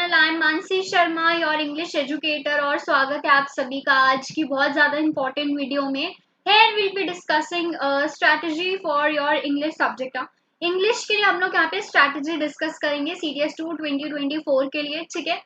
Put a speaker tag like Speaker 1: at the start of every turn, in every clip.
Speaker 1: Channel. I am Mansi Sharma, your English educator, और स्वागत है आप सभी का आज की बहुत ज़्यादा इंपॉर्टेंट वीडियो में। Here will be discussing strategy for your English subject. English के लिए हम लोग यहाँ पे स्ट्रैटेजी डिस्कस करेंगे CTS2 2024 के लिए, ठीक है।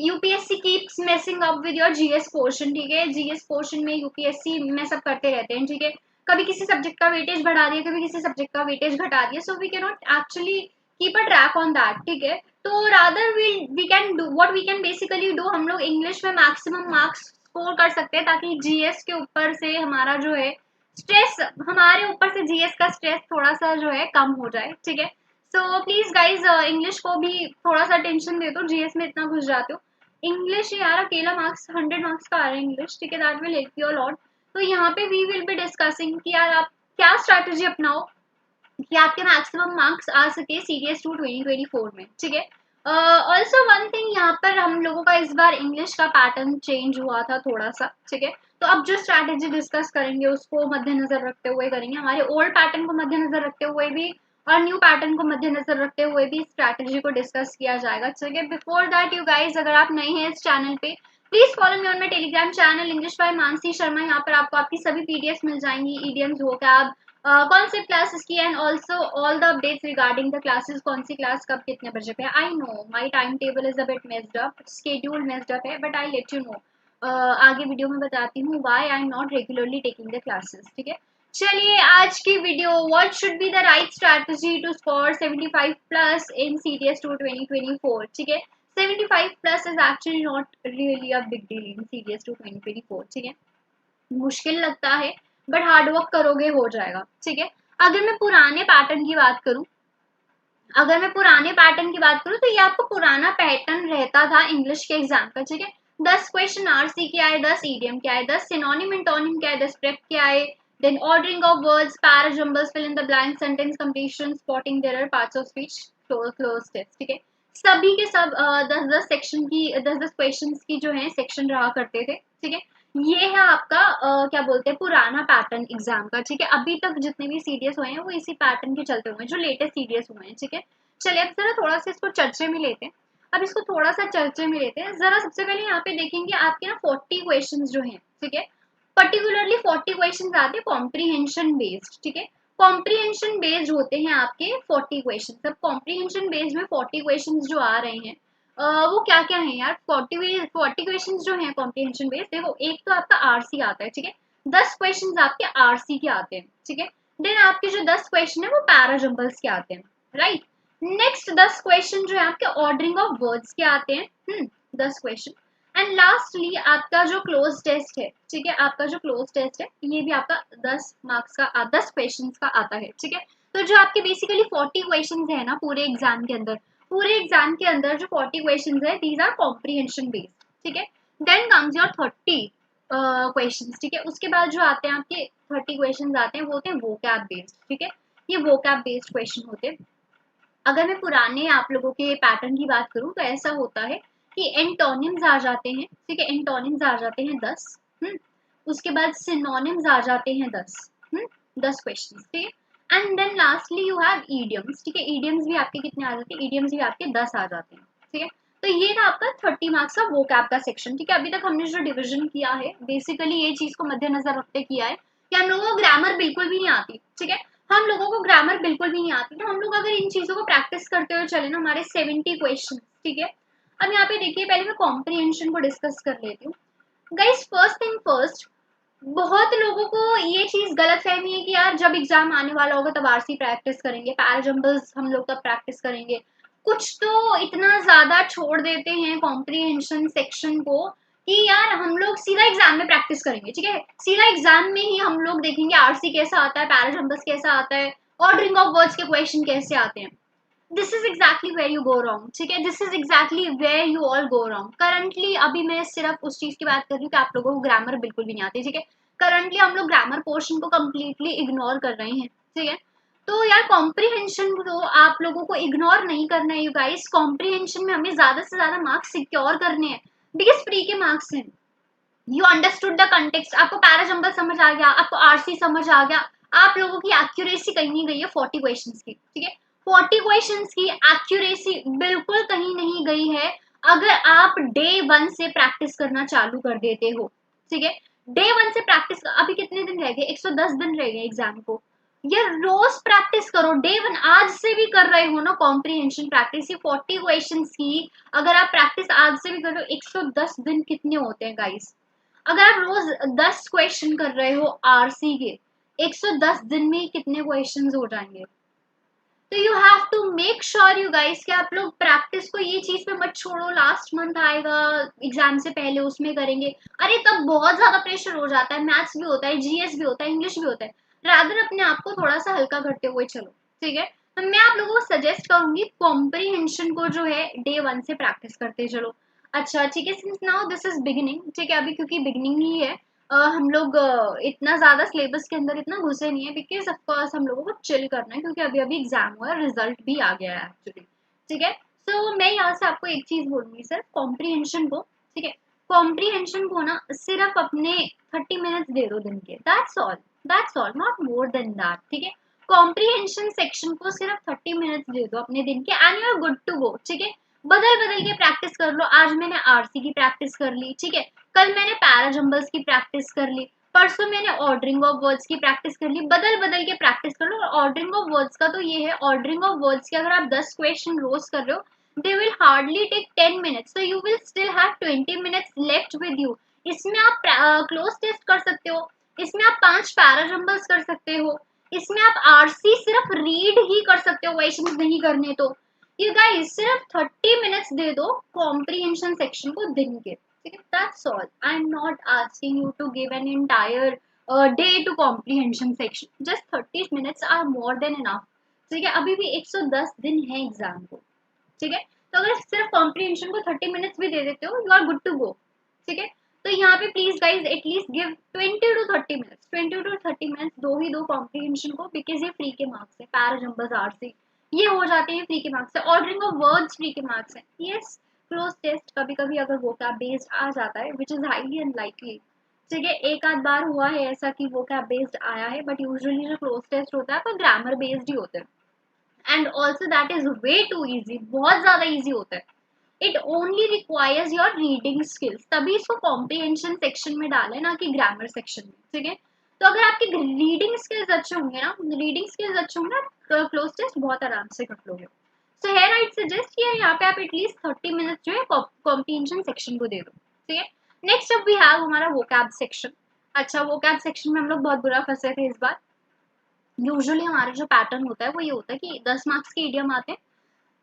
Speaker 1: UPSC keeps messing up with your GS portion, ठीक है। जीएस पोर्शन में यूपीएससी में सब करते रहते हैं, ठीक है। कभी किसी सब्जेक्ट का वेटेज बढ़ा दिया, कभी किसी सब्जेक्ट का वेटेज घटा दिया, so we can not actually keep a track on that, ठीक है। तो rather we can do what we can basically do, हम लोग इंग्लिश में मैक्सिमम मार्क्स स्कोर कर सकते हैं ताकि जीएस के ऊपर से हमारा जो है स्ट्रेस, हमारे ऊपर से जीएस का स्ट्रेस थोड़ा सा जो है कम हो जाए, ठीक है। सो प्लीज गाइज इंग्लिश को भी थोड़ा सा टेंशन दे दो, जीएस में इतना घुस जाते हो। इंग्लिश यार अकेला मार्क्स 100 मार्क्स का आ रहा है इंग्लिश, ठीक है, that will help you a lot. तो यहाँ पे वी विल बी डिस्कसिंग कि यार आप क्या स्ट्रैटेजी अपनाओ कि आपके मैक्सिमम मार्क्स आ सके CTS2 2024 में, ठीक है। ऑल्सो वन थिंग, यहाँ पर हम लोगों का इस बार इंग्लिश का पैटर्न चेंज हुआ था थोड़ा सा, ठीक है। तो अब जो स्ट्रैटेजी डिस्कस करेंगे उसको मद्देनजर रखते हुए करेंगे, हमारे ओल्ड पैटर्न को मद्देनजर रखते हुए भी और न्यू पैटर्न को मद्देनजर रखते हुए भी स्ट्रैटेजी को डिस्कस किया जाएगा, ठीक है। बिफोर दैट यू गाइज, अगर आप नए हैं इस चैनल पे, please follow me on my Telegram channel English by Mansi Sharma. यहाँ पर आपको आपकी सभी पीडीएफ मिल जाएंगी, ईडीएम्स, वोकैब, कौन से क्लासेस की, and also all the updates regarding the classes, कौन सी क्लास कब कितने बजे पे। I know my time table is a bit messed up, schedule messed up है, but I let you know, आगे वीडियो में बताती हूँ why I am not regularly taking the classes, ठीक है। चलिए आज की video, what should be the right strategy to score 75 plus in CTS2 2024, ठीक है। 75 plus is actually not really a big deal in CTS2 2024, ठीक है। मुश्किल लगता है बट हार्डवर्क करोगे हो जाएगा, ठीक है। अगर मैं पुराने पैटर्न की बात करूं, तो ये आपको पुराना पैटर्न रहता था इंग्लिश के एग्जाम का, ठीक है। 10 क्वेश्चन आरसी के आए, 10 ईडीएम के आए, 10 सिनोनिम एंटोनिम के आए, 10 प्रेप के आए, then ordering of words, parajumbles, fill in the blank, sentence completion, spotting there, parts of speech, cloze test, ठीक है। सभी के सब 10-10 सेक्शन की, 10-10 क्वेश्चन की जो है सेक्शन रहा करते थे, ठीक है। ये है आपका क्या बोलते हैं पुराना पैटर्न एग्जाम का, ठीक है। अभी तक जितने भी सीडीएस हुए हैं वो इसी पैटर्न के चलते हुए हैं, जो लेटेस्ट सीडीएस हुए हैं, ठीक है। चलिए अब जरा थोड़ा सा इसको चर्चे में लेते हैं, जरा सबसे पहले यहाँ पे देखेंगे आपके ना 40 क्वेश्चन जो हैं, ठीक है। पर्टिकुलरली 40 क्वेश्चन आते हैं कॉम्प्रीहेंशन बेस्ड, ठीक है। कॉम्प्रीहेंशन बेस्ड होते हैं आपके 40 क्वेश्चन। सब कॉम्प्रीहेंशन बेस्ड में 40 क्वेश्चन जो आ रहे हैं वो क्या क्या है यार, 40 क्वेश्चन जो है कॉम्प्रीहेंशन बेस्ड, देखो एक तो आपका आरसी आता है, ठीक है। 10 क्वेश्चन आपके आरसी के आते हैं, ठीक है। देन आपके जो 10 क्वेश्चन है वो पैराजम्बल्स के आते हैं, राइट। नेक्स्ट 10 क्वेश्चन जो है आपके ऑर्डरिंग ऑफ वर्ड्स के आते हैं, 10 क्वेश्चन। एंड लास्टली आपका जो क्लोज टेस्ट है, ठीक है, आपका जो क्लोज टेस्ट है ये भी आपका 10 मार्क्स का 10 क्वेश्चन का आता है, ठीक है। तो जो आपके बेसिकली 40 क्वेश्चन है ना पूरे एग्जाम के अंदर जो 40 क्वेश्चन है दीज आर कॉम्प्रीहेंशन बेस्ड, ठीक है। देन कम्स योर 30 क्वेश्चन, ठीक है। उसके बाद जो आते हैं आपके 30 क्वेश्चन आते हैं वो होते हैं वोकैब बेस्ड, ठीक है। ये वोकैब बेस्ड क्वेश्चन होते हैं। अगर मैं पुराने आप लोगों के पैटर्न की बात करूं तो ऐसा होता है कि एंटोनिम्स आ जाते हैं, ठीक है, एंटोनिम्स आ जाते हैं 10, उसके बाद सिनोनिम्स आ जाते हैं 10, 10 क्वेश्चन, ठीक है। And then lastly you have idioms, ठीक है। ईडियम्स भी आपके कितने आ जाते हैं, ईडियम्स भी आपके 10 आ जाते हैं, ठीक है। तो ये था आपका 30 मार्क्स का वोकैब का सेक्शन, ठीक है। अभी तक हमने जो डिवीजन किया है बेसिकली ये चीज को मद्देनजर रखते किया है कि हम लोगों को ग्रामर बिल्कुल भी नहीं आती, ठीक है। हम लोगों को ग्रामर बिल्कुल भी नहीं आती, तो हम लोग अगर इन चीजों को प्रैक्टिस करते हुए चले ना, हमारे 70 क्वेश्चन, ठीक है। अब यहाँ पे देखिए पहले मैं कॉम्प्रीहेंशन को डिस्कस कर लेती हूँ। गाइस फर्स्ट थिंग फर्स्ट, बहुत लोगों को ये चीज गलत फहमी है कि यार जब एग्जाम आने वाला होगा तब आरसी प्रैक्टिस करेंगे, पैराजम्बल्स हम लोग तब प्रैक्टिस करेंगे। कुछ तो इतना ज्यादा छोड़ देते हैं कॉम्प्रीहेंशन सेक्शन को कि यार हम लोग सीधा एग्जाम में प्रैक्टिस करेंगे, ठीक है। सीधा एग्जाम में ही हम लोग देखेंगे आरसी कैसा आता है, पैराजम्बल्स कैसा आता है, ऑर्डरिंग ऑफ वर्ड्स के क्वेश्चन कैसे आते हैं। This is exactly where you go wrong, ठीक है। This is exactly where you all go wrong. Currently अभी मैं सिर्फ उस चीज की बात कर रही हूँ कि आप लोगों को ग्रामर बिल्कुल भी नहीं आती, ठीक है। करंटली हम लोग ग्रामर पोर्शन को कम्प्लीटली इग्नोर कर रहे हैं, ठीक है। तो यार कॉम्प्रीहेंशन को आप लोगों को इग्नोर नहीं करना है यू गाइस। कॉम्प्रीहेंशन में हमें ज्यादा से ज्यादा मार्क्स सिक्योर करने हैं बिकॉज फ्री के मार्क्स हैं। यू अंडरस्टूड द कंटेक्स्ट, आपको पैराजम्बल समझ आ गया, आपको आरसी समझ आ गया, आप लोगों की एक्यूरेसी कहीं नहीं गई है 40 क्वेश्चन की, ठीक है। 40 क्वेश्चंस की एक्यूरेसी बिल्कुल कहीं नहीं गई है अगर आप डे 1 से प्रैक्टिस करना चालू कर देते हो, ठीक है। डे 1 से प्रैक्टिस, अभी कितने दिन रह गए, 110 दिन रह गए एग्जाम को। ये रोज प्रैक्टिस करो, डे 1 आज से भी कर रहे हो ना कॉम्प्रीहेंशन प्रैक्टिस, ये 40 क्वेश्चंस की अगर आप प्रैक्टिस आज से भी कर रहे हो, 110 दिन कितने होते हैं गाइस। अगर आप रोज 10 क्वेश्चन कर रहे हो आरसी के, 110 दिन में कितने क्वेश्चंस हो जाएंगे। तो you have to make sure you guys कि आप लोग प्रैक्टिस को ये चीज पे मत छोड़ो, लास्ट मंथ आएगा एग्जाम से पहले उसमें करेंगे, अरे तब बहुत ज्यादा प्रेशर हो जाता है, मैथ्स भी होता है, जीएस भी होता है, इंग्लिश भी होता है। रादर अपने आप को थोड़ा सा हल्का करते हुए चलो, ठीक है। तो मैं आप लोगों को सजेस्ट करूंगी कॉम्प्रीहेंशन को जो है डे 1 से प्रैक्टिस करते चलो। अच्छा ठीक है, since now this is beginning, ठीक है, अभी क्योंकि बिगिनिंग ही है, हम लोग इतना ज्यादा सिलेबस के अंदर इतना घुसे नहीं है, बिकॉज ऑफ कोर्स हम लोगों को चिल करना है क्योंकि अभी अभी एग्जाम हुआ है, रिजल्ट भी आ गया है एक्चुअली, ठीक है। सो मैं यहाँ से आपको एक चीज बोलूंगी सर, कॉम्प्रीहेंशन को, ठीक है, कॉम्प्रीहेंशन को ना सिर्फ अपने 30 मिनट्स दे दो दिन के, that's all, not more than that, ठीक है। कॉम्प्रीहेंशन सेक्शन को सिर्फ 30 मिनट्स दे दो अपने दिन के end you are good to go, ठीक है। बदल बदल के प्रैक्टिस कर लो, आज मैंने आरसी की प्रैक्टिस कर ली, ठीक है, कल मैंने पैराजम्बल्स की प्रैक्टिस कर ली, परसों मैंने ऑर्डरिंग ऑफ वर्ड्स की प्रैक्टिस कर ली, बदल बदल के प्रैक्टिस कर लो। और ऑर्डरिंग ऑफ वर्ड्स का तो ये है, ऑर्डरिंग ऑफ वर्ड्स के अगर आप 10 क्वेश्चन रोज कर रहे हो, they will hardly take 10 minutes, so you will still have 20 minutes left with you। इसमें आप क्लोज टेस्ट कर सकते हो, इसमें आप 5 पैराजम्बल्स कर सकते हो, इसमें आप आरसी सिर्फ रीड ही कर सकते हो क्वेश्चंस नहीं करने तो। यू गाइस सिर्फ 30 मिनट्स दे दो कॉम्प्रीहेंशन सेक्शन को दिन के, ठीक है, that's all. I am not asking you to give an entire day to comprehension section, just 30 minutes are more than enough, ठीक है। अभी भी 110 दिन है एग्जाम को, ठीक है। तो अगर सिर्फ कॉम्प्रीहेंशन को 30 मिनट्स भी दे देते हो, you are good to go, ठीक है। तो यहाँ पे please guys at least give 20 to 30 minutes, 20 to 30 minutes दो ही दो कॉम्प्रीहेंशन को, बिकॉज ये फ्री के मार्क्स है, पैराजम्बल्स आरसी ये हो जाते हैं फ्री के मार्क्स है, ऑर्डरिंग ऑफ वर्ड्स फ्री के मार्क्स है, यस। क्लोज टेस्ट कभी कभी अगर वोकैब बेस्ड आ जाता है, विच इज हाईली अनलाइकली, ठीक है, एक आध बार हुआ है ऐसा कि वोकैब बेस्ड आया है, बट यूजुअली जो क्लोज टेस्ट होता है तो ग्रामर बेस्ड ही होता है, and also that is way too easy, बहुत ज्यादा ईजी होता है। It only requires your reading skills, तभी इसको कॉम्प्रीहेंशन सेक्शन में डालें ना कि ग्रामर सेक्शन में, ठीक है। तो अगर आपके रीडिंग स्किल्स अच्छे होंगे ना, रीडिंग स्किल्स अच्छे होंगे ना, क्लोज टेस्ट बहुत आराम से कर लोगे। सो हेयर आई सजेस्ट कि यहाँ पे आप एटलीस्ट 30 मिनट्स जो है कॉम्प्रीहेंशन सेक्शन को दे दो, ठीक है। नेक्स्ट अप वी हैव हमारा वोकैब सेक्शन। अच्छा वोकैब सेक्शन में हम लोग बहुत बुरा फंसे थे इस बार। यूजुअली हमारा जो पैटर्न होता है वो ये होता है कि 10 मार्क्स के इडियम आते हैं,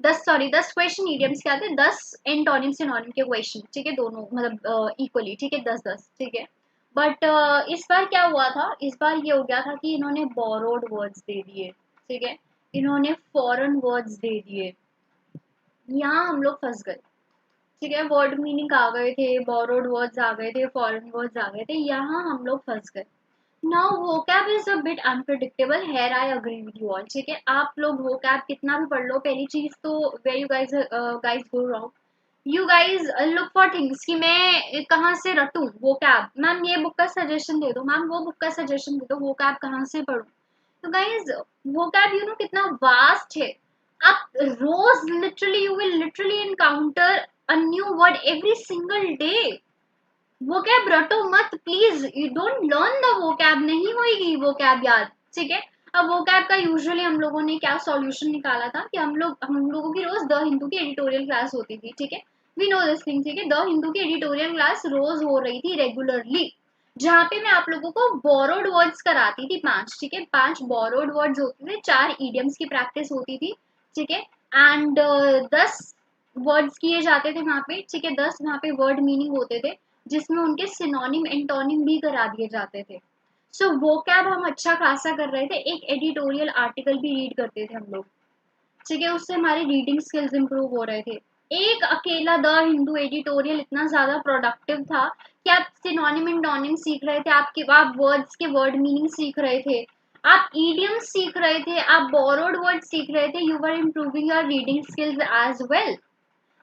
Speaker 1: 10 क्वेश्चन ईडियम्स के आते हैं, 10 एंटोनिम सिनोनिम के क्वेश्चन, ठीक है, दोनों मतलब इक्वली, ठीक है, 10 10, ठीक है। बट इस बार क्या हुआ था, इस बार ये हो गया था कि इन्होंने बोरोड वर्ड्स दे दिए, ठीक है, इन्होंने फॉरेन वर्ड्स दे दिए, यहाँ हम लोग फंस गए, ठीक है। वर्ड मीनिंग आ गए थे, बोरोड वर्ड्स आ गए थे, फॉरेन वर्ड्स आ गए थे, यहाँ हम लोग फंस गए। Now vocab is a bit unpredictable, here I agree with you all, ठीक है। आप लोग vocab कितना भी पढ़ लो, पहली चीज तो where you guys go wrong, you guys look for things कि मैं कहाँ से रटूं vocab, मैम ये बुक का सजेशन दे दो, मैम वो बुक का सजेशन दे दो, vocab कहाँ से पढूं। तो गाइज vocab यू नो कितना वास्ट है, आप रोज literally you will literally encounter a new word every single day. vocab रटो मत please, you don't learn the vocab, नहीं होगी vocab याद, ठीक है। अब vocab का यूजुअली हम लोगों ने क्या सॉल्यूशन निकाला था कि हम लोगों की रोज द हिंदू की एडिटोरियल क्लास होती थी, ठीक है, वी नो दिस थिंग, ठीक है। द हिंदू की एडिटोरियल क्लास रोज हो रही थी रेगुलरली, जहाँ पे मैं आप लोगों को बोरोड वर्ड्स कराती थी 5, ठीक है, 5 बोरोड वर्ड्स होते थे, 4 ईडियम्स की प्रैक्टिस होती थी, ठीक है, एंड 10 वर्ड्स किए जाते थे वहाँ पे, ठीक है, 10 वहाँ पे वर्ड मीनिंग होते थे जिसमें उनके सिनोनिम एंटोनिम भी करा दिए जाते थे। सो vocab हम अच्छा खासा कर रहे थे, एक एडिटोरियल आर्टिकल भी रीड करते थे हम लोग, ठीक है, उससे हमारी रीडिंग स्किल्स इंप्रूव हो रहे थे। एक अकेला द हिंदू एडिटोरियल इतना ज्यादा प्रोडक्टिव था कि आप सिनोनिम एंटोनिम सीख रहे थे, आप वर्ड्स के वर्ड मीनिंग सीख रहे थे, आप ईडियम्स सीख रहे थे, आप बोरोड वर्ड सीख रहे थे, you were improving your reading skills as well.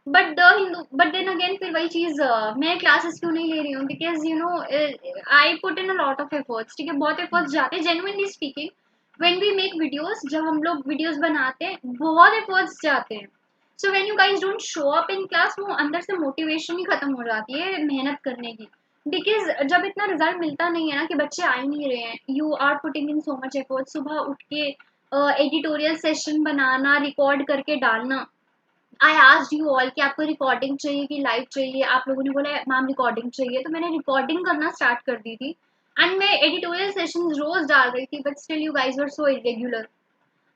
Speaker 1: But then again फिर वही चीज, मैं क्लासेस क्यों नहीं ले रही हूँ, because you know I put in a lot of efforts, ठीक है, बहुत एफर्ट्स जाते हैं genuinely speaking. When we make videos, जब हम लोग वीडियोस बनाते हैं बहुत एफर्ट्स जाते हैं. So when you guys don't show up in class, वो अंदर से मोटिवेशन ही खत्म हो जाती है मेहनत करने की. बिकॉज जब इतना रिजल्ट मिलता नहीं है ना कि बच्चे आ ही नहीं रहे हैं, you are putting in so much effort, सुबह उठ के एडिटोरियल सेशन बनाना, रिकॉर्ड करके डालना. आई आस्क्ड यू ऑल कि आपको रिकॉर्डिंग चाहिए कि लाइव चाहिए, आप लोगों ने बोला मैम रिकॉर्डिंग चाहिए, तो मैंने रिकॉर्डिंग करना स्टार्ट कर दी थी. एंड मैं एडिटोरियल सेशंस रोज डाल रही थी, but still you guys were so irregular.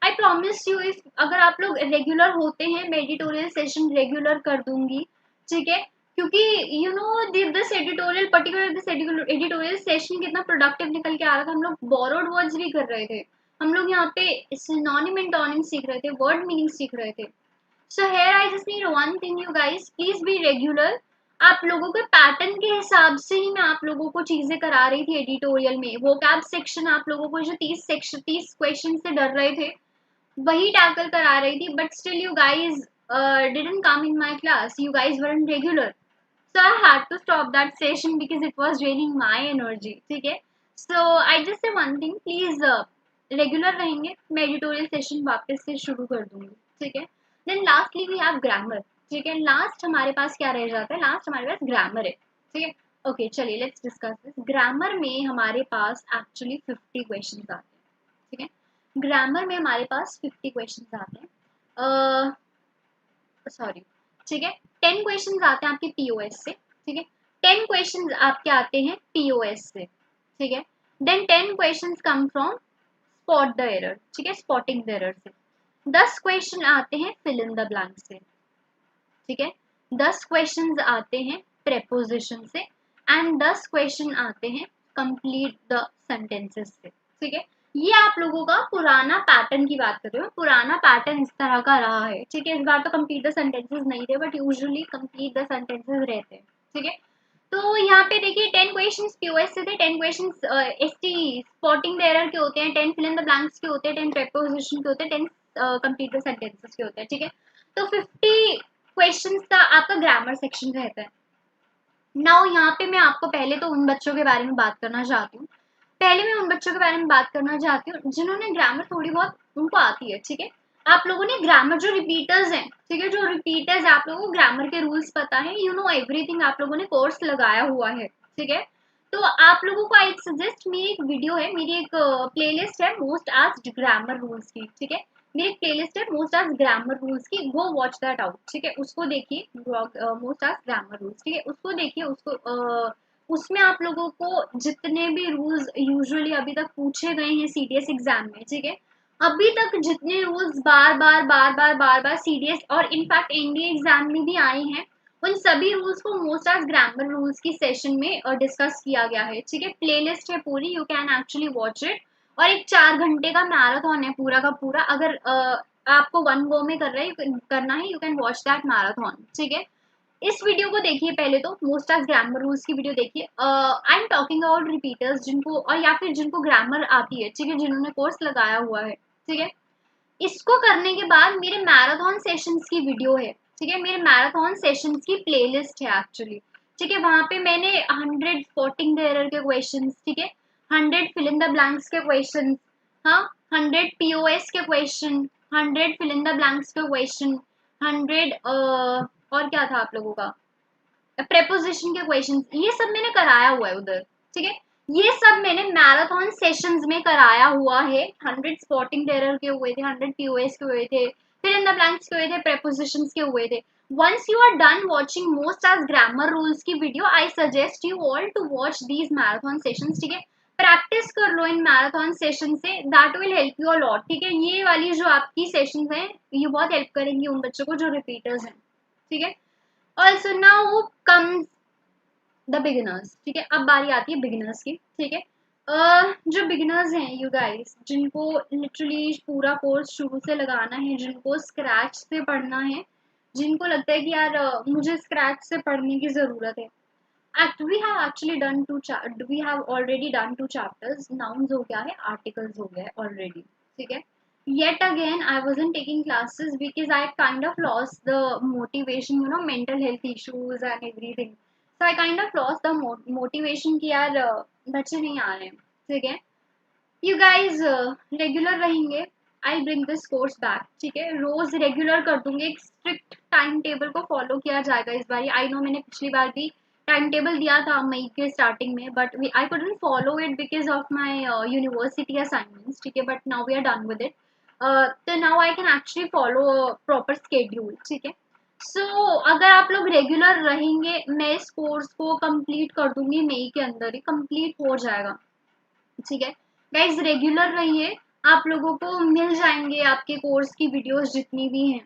Speaker 1: I promise you, if अगर आप लोग रेगुलर होते हैं, मैं एडिटोरियल सेशन रेगुलर कर दूंगी. ठीक है, क्योंकि you know this editorial, particular this editorial session कितना प्रोडक्टिव निकल के आ रहा था. हम लोग बोरोड वर्ड्स भी कर रहे थे, हम लोग यहाँ पे सिनोनिम एंटोनिम सीख रहे थे, वर्ड मीनिंग सीख रहे थे. So here I just need one thing, you guys, please be regular. आप लोगों के पैटर्न के हिसाब से ही मैं आप लोगों को चीजें करा रही थी एडिटोरियल में. वो कैब सेक्शन आप लोगों को जो 30 क्वेश्चन से डर रहे थे वही टैकल करा रही थी, but still you guys didn't come in my class, you guys weren't regular. So I had to stop that session because it was draining my energy. ठीक है, so I just say one thing, please regular रहेंगे, मैं editorial session वापस से शुरू कर दूंगी. ठीक है, then lastly we have grammar. ठीक है, लास्ट हमारे पास क्या रह जाता है, लास्ट हमारे पास ग्रामर है. ठीक है, ओके चलिए लेट्स डिस्कस दिस. ग्रामर में हमारे पास एक्चुअली 50 क्वेश्चन आते हैं. ठीक है, ग्रामर में हमारे पास 50 क्वेश्चन आते हैं, सॉरी. ठीक है, 10 क्वेश्चन आते हैं आपके पीओएस से. ठीक है, 10 क्वेश्चन आपके आते हैं पीओएस से. ठीक है, then 10 question come from spot the error. ठीक है, स्पॉटिंग द एरर से. 10 क्वेश्चन आते हैं फिल इन द ब्लैंक से. ठीक है, 10 क्वेश्चन आते हैं प्रेपोजिशन से, एंड 10 क्वेश्चन आते हैं कंप्लीट द सेंटेंसेस से. ठीक है, ये आप लोगों का पुराना पैटर्न की बात कर रही हूँ, पुराना पैटर्न इस तरह का रहा है. ठीक है, इस बार तो कंप्लीट द सेंटेंसेस नहीं थे, but usually complete the sentences रहते हैं. ठीक है, तो यहाँ पे देखिए 10 क्वेश्चंस पीओएस से थे, 10 questions ST spotting the error के होते हैं, 10 फिल इन द ब्लैंक्स के होते हैं, 10 प्रीपोजिशन के होते हैं, 10 कंप्लीट द सेंटेंसेस के होते हैं. ठीक है, तो 50 क्वेश्चंस का आपका ग्रामर सेक्शन रहता है. नाउ यहाँ पे मैं आपको पहले तो उन बच्चों के बारे में बात करना चाहती हूँ, पहले मैं उन बच्चों के बारे में बात करना चाहती हूँ जिन्होंने ग्रामर थोड़ी बहुत उनको आती है. ठीक है, आप लोगों ने ग्रामर, जो रिपीटर्स हैं, ठीक है, जो रिपीटर्स आप लोगों को ग्रामर के रूल्स पता है, यू नो एवरीथिंग, आप लोगों ने कोर्स लगाया हुआ है. ठीक है, तो आप लोगों को आई सजेस्ट, मेरी एक वीडियो है, मेरी एक प्लेलिस्ट है मोस्ट आस्क्ड ग्रामर रूल्स की. ठीक है, मेरी एक प्लेलिस्ट है मोस्ट आस्क्ड ग्रामर रूल्स की, गो वॉच दैट आउट. ठीक है, उसको देखिए, मोस्ट आस्क्ड ग्रामर रूल्स. ठीक है, उसको देखिए, उसको उसमें आप लोगों को जितने भी रूल्स यूजुअली अभी तक पूछे गए हैं सीडीएस एग्जाम में, ठीक है, अभी तक जितने रूल्स बार बार सीडीएस और इनफैक्ट एनडीए एग्जाम में भी आए हैं, उन सभी रूल्स को मोस्ट आज ग्रामर रूल्स की सेशन में डिस्कस किया गया है. ठीक है, प्लेलिस्ट है पूरी, you can actually watch it. और एक 4 घंटे का मैराथन है पूरा का पूरा. अगर आपको वन गो में करना है, you can watch that marathon. ठीक है, इस वीडियो को देखिए पहले तो, मोस्ट ऑफ ग्रामर रूल्स की वीडियो देखिए. I am talking about repeaters जिनको, और या फिर जिनको ग्रामर आती है, ठीक है, जिन्होंने कोर्स लगाया हुआ है. ठीक है, इसको करने के बाद मेरे मैराथन सेशंस की वीडियो है. ठीक है, मेरे मैराथन सेशंस की प्लेलिस्ट है एक्चुअली. ठीक है, वहां पे मैंने 100 स्पॉटिंग द एरर के क्वेश्चन, ठीक है, 100 फिल इन द ब्लैंक्स के क्वेश्चन, हाँ, 100 पीओएस के question, 100 fill in the blanks के क्वेश्चन, 100 और क्या था आप लोगों का, प्रेपोजिशन के क्वेश्चन, ये सब मैंने कराया हुआ है उधर. ठीक है, ये सब मैंने मैराथन सेशंस में कराया हुआ है. 100 स्पॉटिंग एरर के हुए थे, 100 पीओएस के हुए थे, फिर इन द ब्लैंक्स के हुए थे, प्रेपोजिशंस के हुए थे. once you are done watching most as grammar rules की video, I suggest you all to watch these marathon sessions. ठीक है, प्रैक्टिस कर लो इन मैराथन सेशन से, that will help you a lot. ठीक है, ये वाली जो आपकी सेशंस हैं, ये बहुत हेल्प करेंगी उन बच्चों को जो रिपीटर्स हैं. ठीक है, also now comes the beginners. ठीक है, अब बारी आती है बिगिनर्स की. ठीक है, जो बिगिनर्स हैं यू गाइस, जिनको लिटरली पूरा कोर्स शुरू से लगाना है, जिनको स्क्रैच से पढ़ना है, जिनको लगता है कि यार मुझे स्क्रैच से पढ़ने की ज़रूरत है. we have actually done we have already done 2 chapters. Nouns हो गया है, articles हो गया है already. ठीक है, yet again I wasn't taking classes because I kind of lost the motivation, you know, mental health issues and everything. So I kind of lost the motivation कि यार बच्चे नहीं आ रहे हैं. ठीक है, यू गाइज रेगुलर रहेंगे, I bring this course back, ठीक है, रोज रेगुलर कर दूंगी, एक स्ट्रिक्ट टाइम टेबल को फॉलो किया जाएगा इस बार। आई नो मैंने पिछली बार भी टाइम टेबल दिया था मई के स्टार्टिंग में, but I couldn't follow it because of my university assignments, ठीक है, but now we are done with it. तो now I can actually follow proper schedule, ठीक है। सो अगर आप लोग रेगुलर रहेंगे, मैं इस कोर्स को कंप्लीट कर दूंगी मई के अंदर ही कंप्लीट हो जाएगा, ठीक है। गाइज रेगुलर रहिए, आप लोगों को मिल जाएंगे आपके कोर्स की वीडियोस जितनी भी हैं,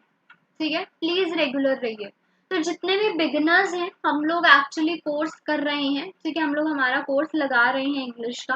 Speaker 1: ठीक है, प्लीज रेगुलर रहिए। तो जितने भी बिगिनर्स हैं, हम लोग एक्चुअली कोर्स कर रहे हैं, ठीक है, हम लोग हमारा कोर्स लगा रहे हैं इंग्लिश का।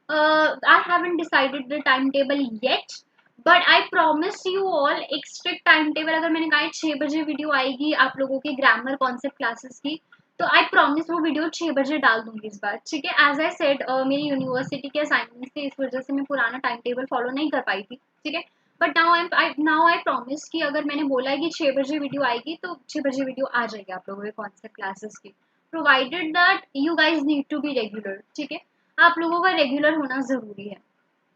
Speaker 1: I haven't decided the time table yet, but I promise you all एक स्ट्रिक्ट टाइम टेबल। अगर मैंने कहा 6 बजे वीडियो आएगी आप लोगों के ग्रामर कॉन्सेप्ट क्लासेस की, तो आई प्रॉमिस वो वीडियो 6 बजे डाल दूंगी इस बार, ठीक है। एज आई सेड मेरी यूनिवर्सिटी के असाइनमेंट थे, इस वजह से मैं पुराना टाइम टेबल फॉलो नहीं कर पाई थी, ठीक है। बट नाउ आई प्रॉमिस कि अगर मैंने बोला है कि 6 बजे वीडियो आएगी तो 6 बजे वीडियो आ जाएगी आप लोगों के कॉन्सेप्ट क्लासेस की, provided that you guys need to be regular, ठीक है। आप लोगों का रेगुलर होना जरूरी है।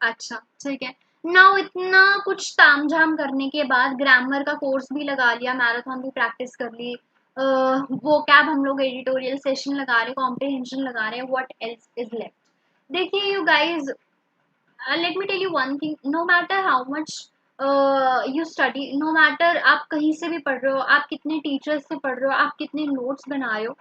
Speaker 1: अच्छा, ठीक है। नाउ इतना कुछ तामझाम करने के बाद ग्रामर का कोर्स भी लगा लिया, मैराथन भी प्रैक्टिस कर ली, वो कैब हम लोग एडिटोरियल सेशन लगा रहे, कॉम्प्रिहेंशन लगा रहे हैं, व्हाट एल्स इज लेफ्ट। देखिए you guys, let me tell you one thing, no matter how much you study, no matter आप कहीं से भी पढ़ रहे हो, आप कितने टीचर्स से पढ़ रहे हो, आप कितने नोट्स बना रहे हो,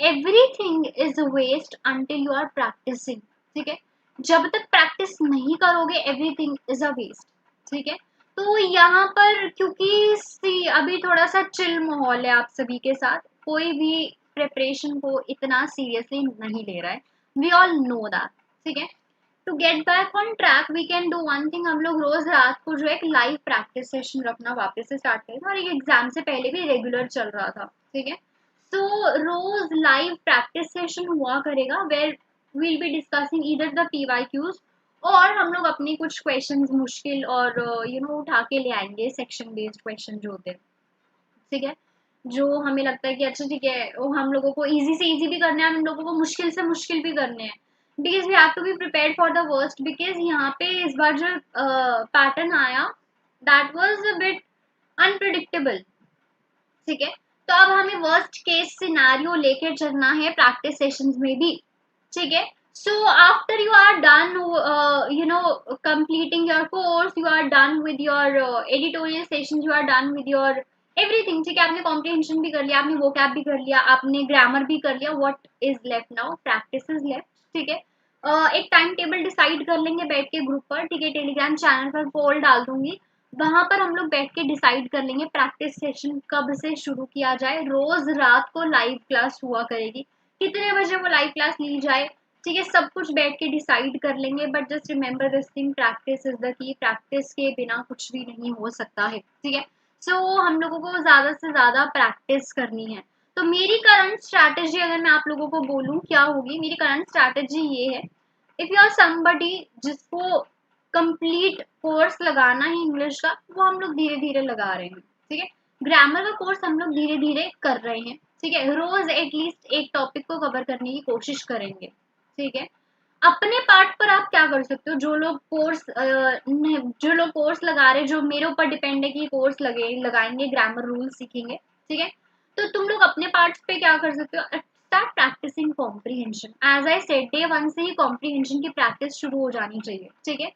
Speaker 1: everything is waste until you are practicing, ठीक है। जब तक प्रैक्टिस नहीं करोगे एवरीथिंग इज अ वेस्ट, ठीक है। तो यहाँ पर क्योंकि सी अभी थोड़ा सा चिल माहौल है आप सभी के साथ, कोई भी प्रिपरेशन को इतना सीरियसली नहीं ले रहा है, वी ऑल नो दैट, ठीक है। To get back on track we can do one thing, हम लोग रोज रात को जो एक लाइव प्रैक्टिस सेशन रखना वापस से स्टार्ट करें, और एक एग्जाम से पहले भी रेगुलर चल रहा था, ठीक है। सो रोज लाइव प्रैक्टिस सेशन हुआ करेगा where we'll be discussing either the PYQs, और हम लोग अपने कुछ क्वेश्चंस मुश्किल और उठा के ले आएंगे, सेक्शन बेस्ड क्वेश्चन जो होते हैं, ठीक है, जो हमें लगता है कि अच्छा ठीक है वो हम लोगों को इजी से इजी भी करने हैं, हम लोगों को मुश्किल से मुश्किल भी करने हैं, because we have to be prepared for the worst. Because यहाँ पे इस बार जो पैटर्न आया that was a bit unpredictable, ठीक है। तो अब हमें वर्स्ट केस सिनेरियो लेके चलना है प्रैक्टिस सेशंस में भी, ठीक है। So after you are done completing your course, you are done with your editorial sessions, you are done with your everything, ठीक है, आपने कॉम्प्रिहेंशन भी कर लिया, आपने वोकैब भी कर लिया, आपने ग्रामर भी कर लिया, what is left now, practice is left, ठीक है। एक टाइम टेबल डिसाइड कर लेंगे बैठ के ग्रुप पर, ठीक है, टेलीग्राम चैनल पर पोल डाल दूंगी, वहां पर हम लोग बैठ के डिसाइड कर लेंगे प्रैक्टिस सेशन कब से शुरू किया जाए। रोज रात को लाइव क्लास हुआ करेगी, कितने बजे वो लाइव क्लास ली जाए, ठीक है, सब कुछ बैठ के डिसाइड कर लेंगे, but just remember this thing, practice is the key, practice के बिना कुछ भी नहीं हो सकता है, ठीक है। सो हम लोगों को ज्यादा से ज्यादा प्रैक्टिस करनी है। तो मेरी करंट स्ट्रैटेजी अगर मैं आप लोगों को बोलूं क्या होगी, मेरी करंट स्ट्रैटेजी ये है, इफ यू आर समबडी जिसको कंप्लीट कोर्स लगाना है इंग्लिश का, वो हम लोग धीरे धीरे लगा रहे हैं, ठीक है। ग्रामर का कोर्स हम लोग धीरे धीरे कर रहे हैं, ठीक है, रोज एटलीस्ट एक टॉपिक को कवर करने की कोशिश करेंगे, ठीक है। अपने पार्ट पर आप क्या कर सकते हो, जो लोग कोर्स लगा रहे, जो मेरे ऊपर डिपेंड है कि कोर्स लगाएंगे, ग्रामर रूल सीखेंगे, ठीक है। तो तुम लोग अपने पार्ट्स पे क्या कर सकते हो, start practicing comprehension. As I said day 1 से ही कॉम्प्रिहेंशन की प्रैक्टिस शुरू हो जानी चाहिए, ठीक है।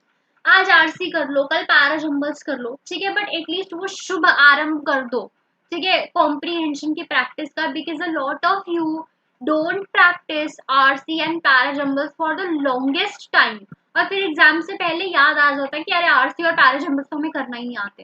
Speaker 1: आज आरसी कर लो, कल पैराजम्बल्स कर लो, ठीक है, बट एटलीस्ट वो शुभ आरंभ कर दो, ठीक है, कॉम्प्रिहेंशन की प्रैक्टिस का, because a lot of you don't practice RC and parajumbles for the longest time, और फिर एग्जाम से पहले याद आ जाता है कि अरे आरसी और पैराजम्बल्स तो हमें करना ही नहीं आते,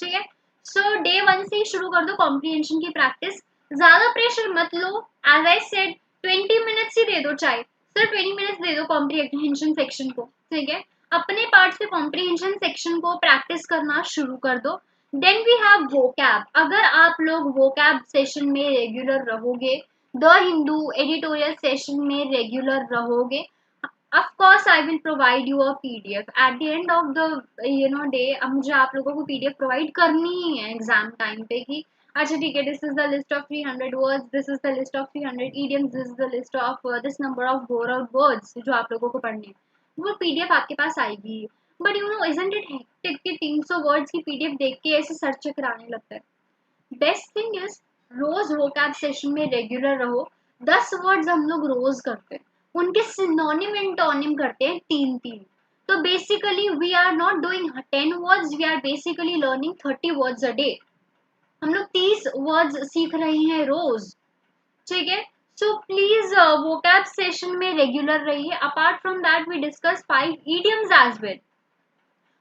Speaker 1: ठीक है। सो डे 1 से ही शुरू कर दो कॉम्प्रिहेंशन की प्रैक्टिस, ज्यादा प्रेशर मत लो, एज आई सेड 20 मिनट्स ही दे दो, चाहे सिर्फ 20 मिनट्स दे दो कॉम्प्रिहेंशन सेक्शन को, ठीक है। अपने पार्ट से कॉम्प्रिहेंशन सेक्शन को प्रैक्टिस करना शुरू कर दो। देन वी हैव वोकैब, अगर आप लोग वोकैब सेशन में रेगुलर रहोगे, द हिंदू एडिटोरियल सेशन में रेगुलर रहोगे, of course I will provide you a PDF at the end of the day। अब मुझे आप लोगों को PDF प्रोवाइड करनी ही है एग्जाम टाइम पे कि अच्छा ठीक है, this is the list of 300 words, this is the list of 300 idioms, this is the list of this number of bore out words जो आप लोगों को पढ़ने हैं। वो पीडीएफ आपके पास आएगी। But you know isn't it hectic कि 300 वर्ड्स की पीडीएफ देख के ऐसे सर चकराने लगता है। बेस्ट थिंग इज रोज वोकैब सेशन में रेगुलर रहो। 10 वर्ड्स हम लोग रोज करते हैं, उनके सिनोनिम एंटोनिम करते हैं 3-3। तो basically we are not doing 10 words, we are basically learning 30 words a day. हम लोग 30 वर्ड्स सीख रहे हैं रोज, ठीक है। सो प्लीज वोकैब सेशन में रेगुलर रहिए। Apart from that we discuss 5 idioms as well.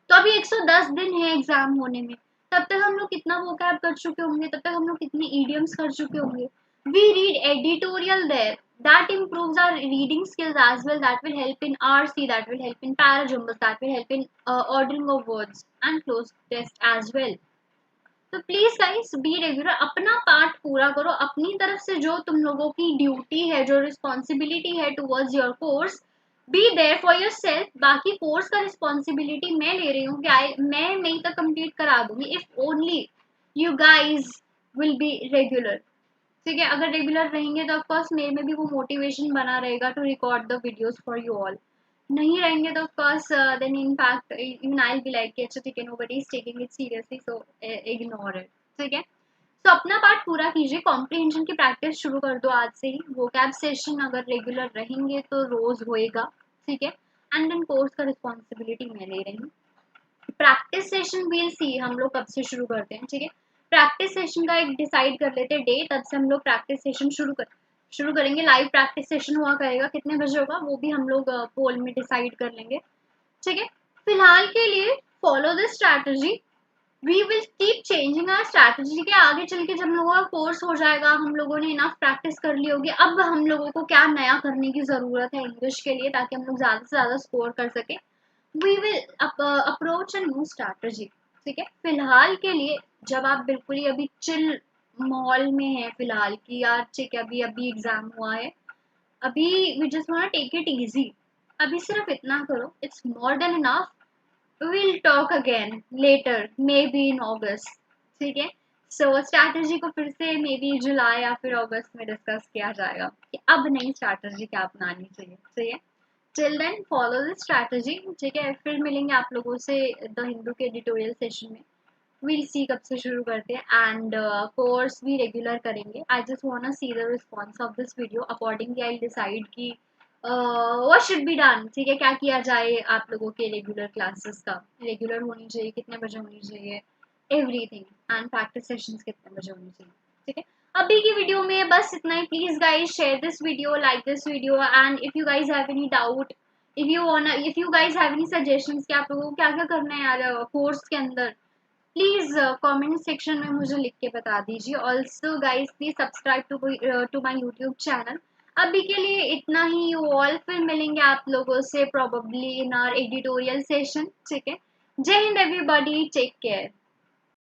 Speaker 1: तो अभी 110 दिन है एग्जाम होने में, तब तक हम लोग कितना वोकैब कर चुके होंगे, तब तक हम लोग कितने इडियम्स कर चुके होंगे। We read editorial there, that improves our reading skills as well, that will help in RC, that will help in parajumbles, that will help in ordering of words and close test as well. तो please guys be regular, अपना part पूरा करो, अपनी तरफ से जो तुम लोगों की ड्यूटी है, जो रिस्पॉन्सिबिलिटी है towards your course, be there for yourself. बाकी कोर्स का रिस्पॉन्सिबिलिटी मैं ले रही हूँ कि मैं मई तक कंप्लीट करा दूंगी if only you guys will be regular, ठीक है। अगर रेगुलर रहेंगे तो ऑफकोर्स मेरे में भी वो मोटिवेशन बना रहेगा to record the videos for you all. नहीं रहेंगे तो of course then in fact even I will be like अच्छा ठीक है, nobody is taking it seriously, so ignore it, ठीक है। तो अपना पार्ट पूरा कीजिए, कॉम्प्रिहेंशन की प्रैक्टिस शुरू कर दो आज से ही। वोकैब सेशन अगर रेगुलर रहेंगे तो रोज होएगा, ठीक है। एंड देन कोर्स का रिस्पॉन्सिबिलिटी मैं ले रही हूँ। प्रैक्टिस सेशन वील सी हम लोग कब से शुरू करते हैं, ठीक है। प्रैक्टिस सेशन का एक डिसाइड कर लेते हैं डे, तब से हम लोग प्रैक्टिस सेशन शुरू करेंगे। लाइव प्रैक्टिस सेशन हुआ करेगा, कितने बजे होगा वो भी हम लोग पोल में डिसाइड कर लेंगे, ठीक है। फिलहाल के लिए follow this strategy, we will keep changing our strategy के आगे चल के जब हम लोगों का कोर्स हो जाएगा, हम लोगों ने इनफ प्रैक्टिस कर ली होगी, अब हम लोगों को क्या नया करने की जरूरत है इंग्लिश के लिए ताकि हम लोग ज्यादा से ज्यादा स्कोर कर सके। We will approach a new strategy, ठीक है। फिलहाल के लिए जब आप बिल्कुल ही अभी चिल माहौल में है फिलहाल की यार, ठीक है, अभी अभी एग्जाम हुआ है, अभी we just want take it easy, अभी सिर्फ इतना करो, it's more than enough. we'll talk again later maybe in August, ठीक है। सो स्ट्रैटेजी को फिर से मे बी जुलाई या फिर अगस्त में डिस्कस किया जाएगा कि अब नई स्ट्रैटेजी क्या अपनानी चाहिए, ठीक है। Till then follow this strategy, ठीक है। फिर मिलेंगे आप लोगों से द हिंदू के एडिटोरियल सेशन में, वील सी कब से शुरू करते हैं एंड कोर्स भी रेगुलर करेंगे। I just want to see the response of this video, accordingly I decide की व्हाट शुड बी डन, ठीक है। क्या किया जाए आप लोगों के रेगुलर क्लासेस का, रेगुलर होनी चाहिए, कितने बजे होनी चाहिए, एवरीथिंग, एंड प्रैक्टिस सेशंस कितने बजे होनी चाहिए, ठीक है। अभी की वीडियो में बस इतना ही। Please guys share this video, like this video, and if you guys have any doubt, if you guys have any suggestions कि आप लोगों को क्या क्या करना है यार कोर्स के अंदर, प्लीज कमेंट सेक्शन में मुझे लिख के बता दीजिए। Also guys please subscribe to my YouTube channel. अभी के लिए इतना ही ऑल, फिर मिलेंगे आप लोगों से probably in our editorial session, ठीक है। जय हिंद एवरीबॉडी, टेक केयर।